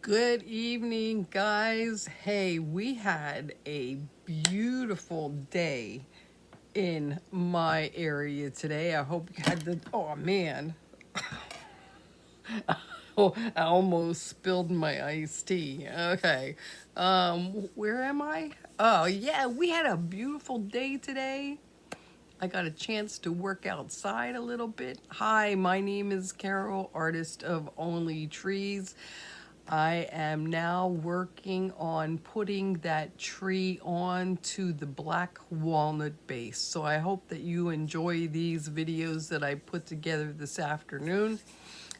Good evening, guys. Hey, we had a beautiful day in my area today. I hope you had oh man. Oh, I almost spilled my iced tea. Okay. Where am I? Oh, yeah, we had a beautiful day today. I got a chance to work outside a little bit. Hi, my name is Carol, artist of Only Trees. I am now working on putting that tree onto the black walnut base. So I hope that you enjoy these videos that I put together this afternoon.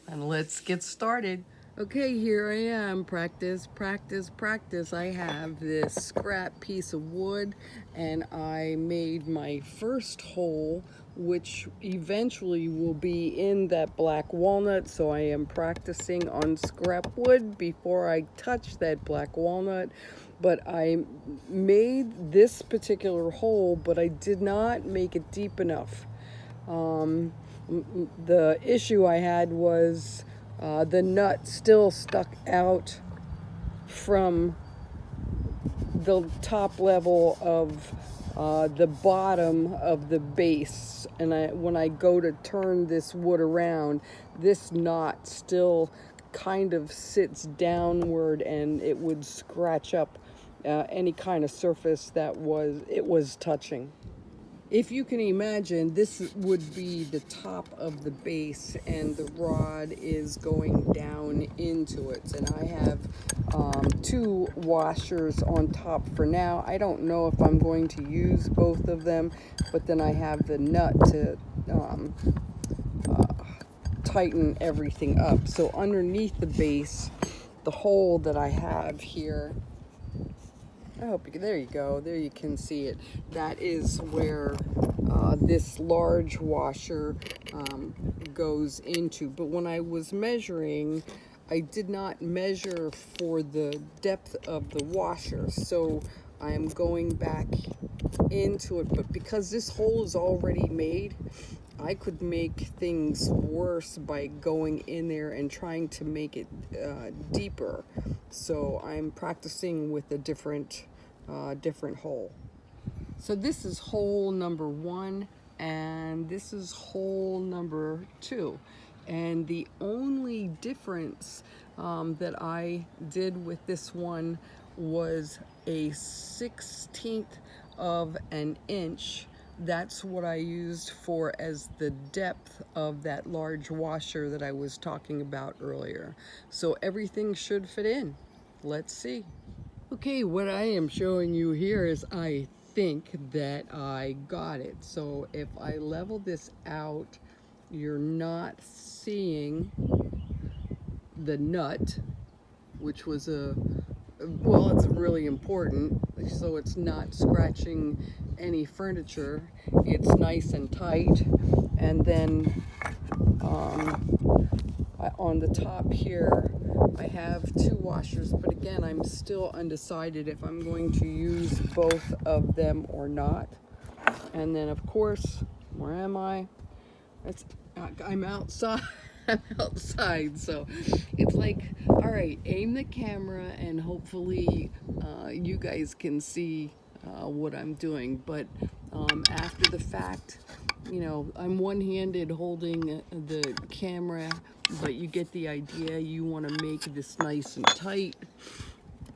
And let's get started. Okay, here I am. Practice, practice, practice. I have this scrap piece of wood and I made my first hole, which eventually will be in that black walnut. So I am practicing on scrap wood before I touch that black walnut. But I made this particular hole, but I did not make it deep enough. The issue I had was the nut still stuck out from the top level of the bottom of the base, and when I go to turn this wood around, this knot still kind of sits downward and it would scratch up any kind of surface that it was touching. If you can imagine, this would be the top of the base and the rod is going down into it. And I have two washers on top for now. I don't know if I'm going to use both of them, but then I have the nut to tighten everything up. So underneath the base, the hole that I have here, there you go. There you can see it. That is where this large washer goes into. But when I was measuring, I did not measure for the depth of the washer. So I'm going back into it. But because this hole is already made, I could make things worse by going in there and trying to make it deeper. So I'm practicing with a different hole. So this is hole number 1 and this is hole number 2. And the only difference that I did with this one was a 1/16 of an inch. That's what I used for as the depth of that large washer that I was talking about earlier. So everything should fit in. Let's see. Okay, what I am showing you here is I think that I got it. So if I level this out, you're not seeing the nut, which was it's really important, so it's not scratching any furniture. It's nice and tight. And then on the top here, I have 2 washers, but again, I'm still undecided if I'm going to use both of them or not. And then, of course, where am I? I'm outside. I'm outside, so it's like, all right, aim the camera and hopefully you guys can see what I'm doing. But after the fact, you know, I'm one-handed holding the camera, but you get the idea. You want to make this nice and tight,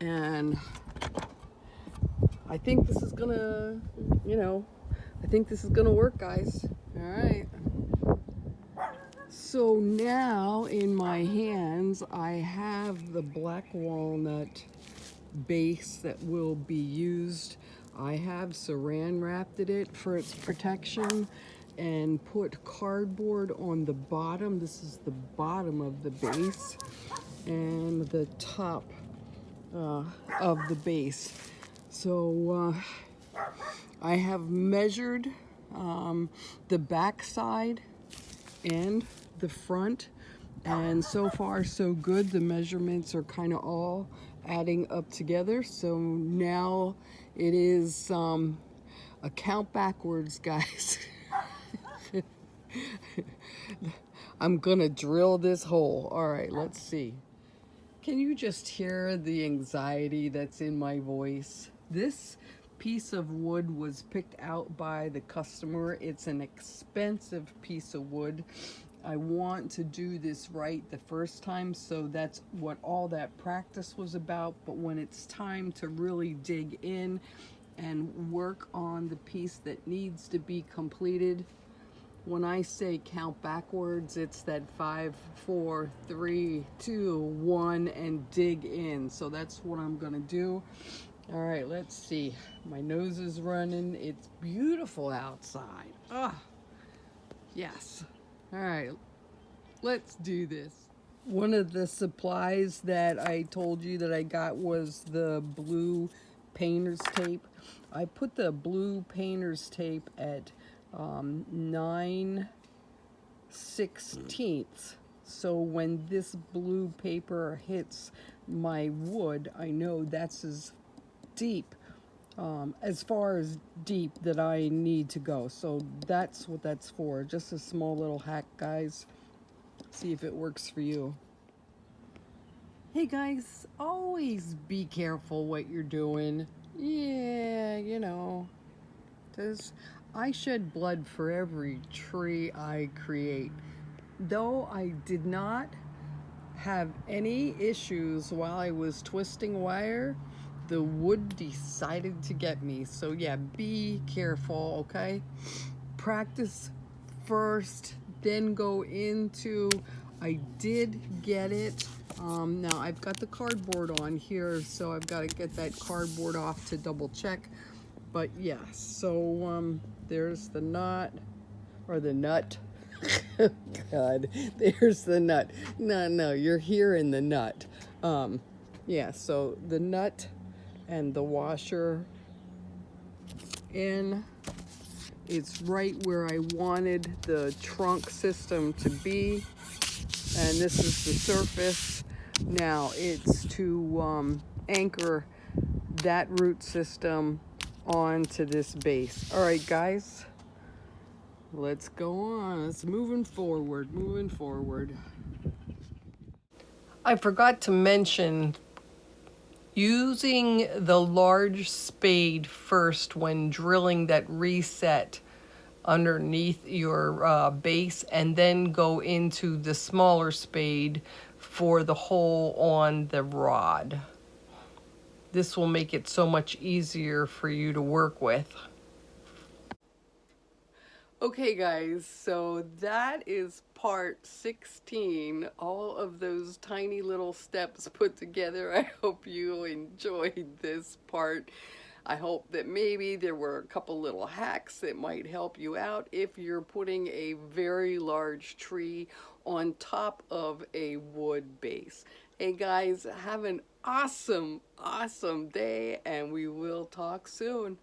and I think this is gonna, I think this is gonna work, guys. All right. So now in my hands, I have the black walnut base that will be used. I have saran wrapped it for its protection and put cardboard on the bottom. This is the bottom of the base and the top of the base. So I have measured the back side and the front, and so far so good. The measurements are kind of all adding up together. So now it is a count backwards, guys. I'm gonna drill this hole. All right, let's see. Can you just hear the anxiety that's in my voice? This piece of wood was picked out by the customer. It's an expensive piece of wood. I want to do this right the first time, so that's what all that practice was about. But when it's time to really dig in and work on the piece that needs to be completed, when I say count backwards, it's that 5, 4, 3, 2, 1, and dig in. So that's what I'm gonna do. All right, let's see. My nose is running. It's beautiful outside. Ah, yes. All right, let's do this. One of the supplies that I told you that I got was the blue painter's tape. I put the blue painter's tape at 9/16. So when this blue paper hits my wood, I know that's as far as deep that I need to go. So that's what that's for. Just a small little hack, guys. See if it works for you. Hey guys, always be careful what you're doing. Yeah, you know, because I shed blood for every tree I create. Though I did not have any issues while I was twisting wire, the wood decided to get me. So yeah, be careful, okay? Practice first, then go into, I did get it. Now I've got the cardboard on here, so I've got to get that cardboard off to double check. But yeah, so there's the knot, or the nut. God, there's the nut. No, you're hearing the nut. Yeah, so the nut and the washer in. It's right where I wanted the trunk system to be. And this is the surface. Now it's to anchor that root system onto this base. All right, guys, let's go on. It's moving forward. I forgot to mention using the large spade first when drilling that reset underneath your base, and then go into the smaller spade for the hole on the rod. This will make it so much easier for you to work with. Okay guys, so that is part 16, all of those tiny little steps put together. I hope you enjoyed this part. I hope that maybe there were a couple little hacks that might help you out if you're putting a very large tree on top of a wood base. Hey guys, have an awesome day, and we will talk soon.